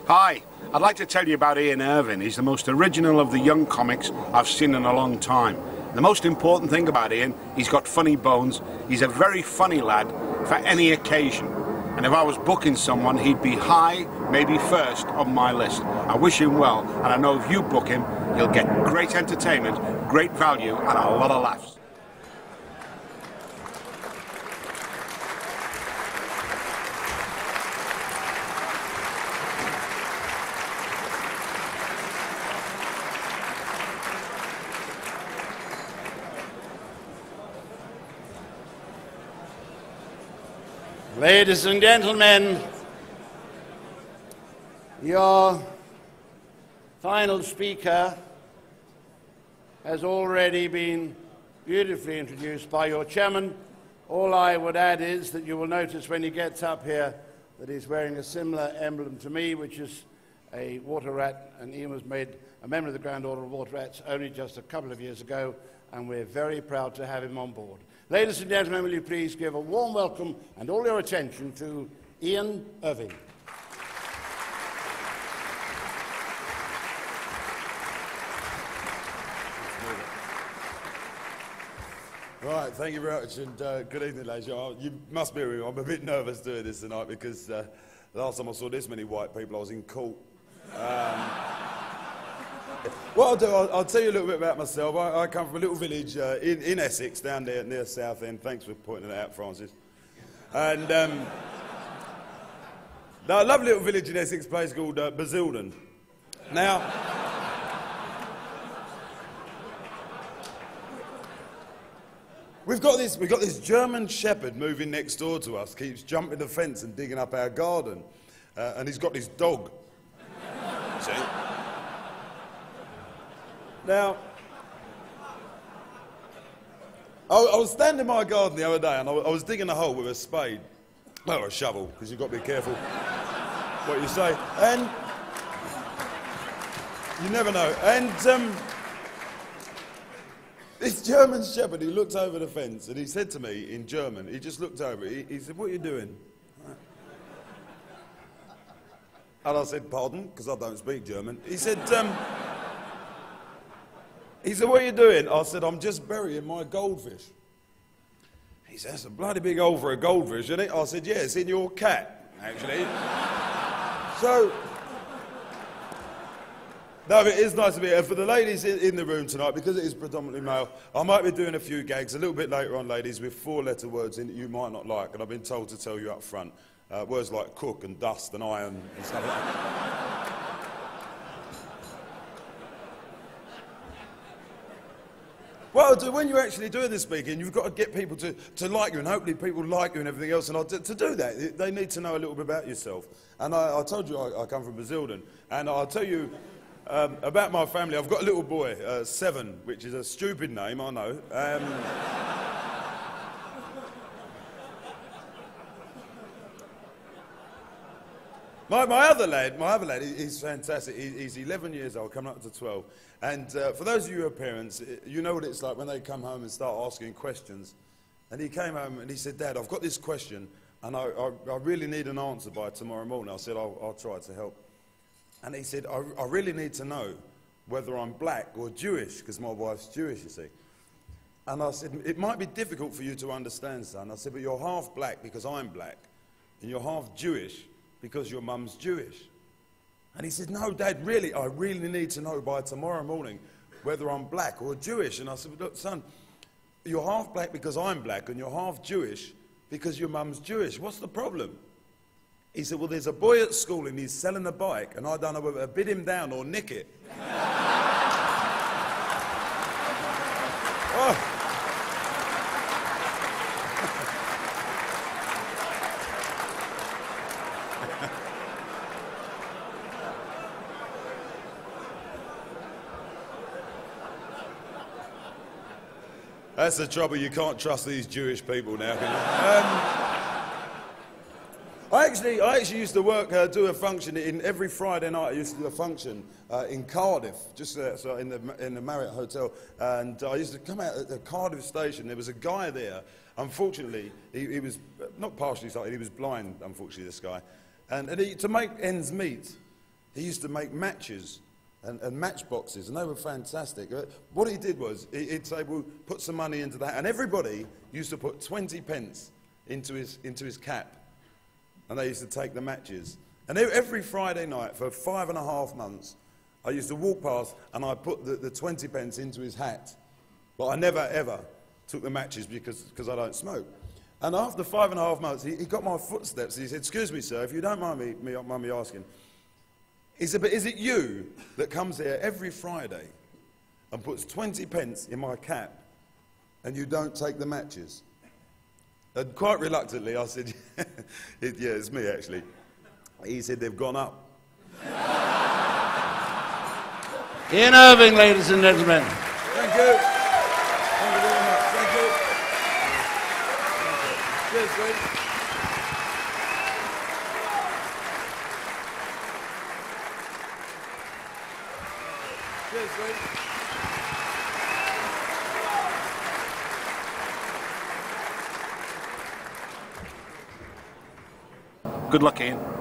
Hi, I'd like to tell you about Ian Irving. He's the most original of the young comics I've seen in a long time. The most important thing about Ian, he's got funny bones. He's a very funny lad for any occasion. And if I was booking someone, he'd be high, maybe first on my list. I wish him well, and I know if you book him, you'll get great entertainment, great value, and a lot of laughs. Ladies and gentlemen, your final speaker has already been beautifully introduced by your chairman. All I would add is that you will notice when he gets up here that he's wearing a similar emblem to me, which is a water rat, and Ian was made a member of the Grand Order of Water Rats only just a couple of years ago, and we're very proud to have him on board. Ladies and gentlemen, will you please give a warm welcome and all your attention to Ian Irving. Right, thank you very much, and good evening, ladies. You must be aware, I'm a bit nervous doing this tonight because the last time I saw this many white people, I was in court. What I'll do, I'll tell you a little bit about myself. I come from a little village in Essex, down there near Southend. Thanks for pointing it out, Francis. And a lovely little village in Essex, place called Basildon. Now, we've got this German shepherd moving next door to us. Keeps jumping the fence and digging up our garden, and he's got this dog. See? Now, I was standing in my garden the other day and I was digging a hole with a spade. Well, a shovel, because you've got to be careful what you say. And you never know. And this German shepherd, he looked over the fence and he said to me in German, he just looked over, he said, "What are you doing?" And I said, "Pardon?" because I don't speak German. He said, "What are you doing?" I said, "I'm just burying my goldfish." He said, "That's a bloody big hole for a goldfish, isn't it?" I said, "Yeah, it's in your cat, actually." So, no, but it is nice to be here. For the ladies in the room tonight, because it is predominantly male, I might be doing a few gags a little bit later on, ladies, with four-letter words in that you might not like, and I've been told to tell you up front. Words like cook and dust and iron and stuff like that. What I'll do, when you're actually doing this speaking, you've got to get people to like you, and hopefully people like you and everything else. And to do that, they need to know a little bit about yourself. And I told you I come from Basildon, and I'll tell you about my family. I've got a little boy, 7, which is a stupid name, I know. My other lad, he's fantastic. He's 11 years old, coming up to 12. And for those of you who are parents, you know what it's like when they come home and start asking questions. And he came home and he said, "Dad, I've got this question, and I really need an answer by tomorrow morning." I said, I'll try to help. And he said, I really need to know whether I'm black or Jewish, because my wife's Jewish, you see. And I said, "It might be difficult for you to understand, son." I said, "But you're half black because I'm black, and you're half Jewish because your mum's Jewish." And he said, "No, Dad, really, I really need to know by tomorrow morning whether I'm black or Jewish." And I said, "Look, son, you're half black because I'm black, and you're half Jewish because your mum's Jewish. What's the problem?" He said, "Well, there's a boy at school and he's selling a bike, and I don't know whether to bid him down or nick it." Oh. That's the trouble, you can't trust these Jewish people now, can you? I actually used to do a function every Friday night. I used to do a function in Cardiff, just so in the Marriott Hotel, and I used to come out at the Cardiff station. There was a guy there. Unfortunately, he was not partially sighted. He was blind. Unfortunately, this guy, and to make ends meet, he used to make matches and matchboxes, and they were fantastic. What he did was, he'd say, well, put some money into that, and everybody used to put 20 pence into his cap, and they used to take the matches. And every Friday night for 5.5 months, I used to walk past and I put the 20 pence into his hat. But I never, ever took the matches because I don't smoke. And after 5.5 months, he got my footsteps. He said, excuse me, sir, if you don't mind me asking, he said, but is it you that comes here every Friday and puts 20 pence in my cap and you don't take the matches? And quite reluctantly, I said, yeah, it's me, actually. He said, they've gone up. Ian Irving, ladies and gentlemen. Thank you. Thank you very much. Thank you. Cheers, Greg. Cheers, Greg. Good luck, Ian.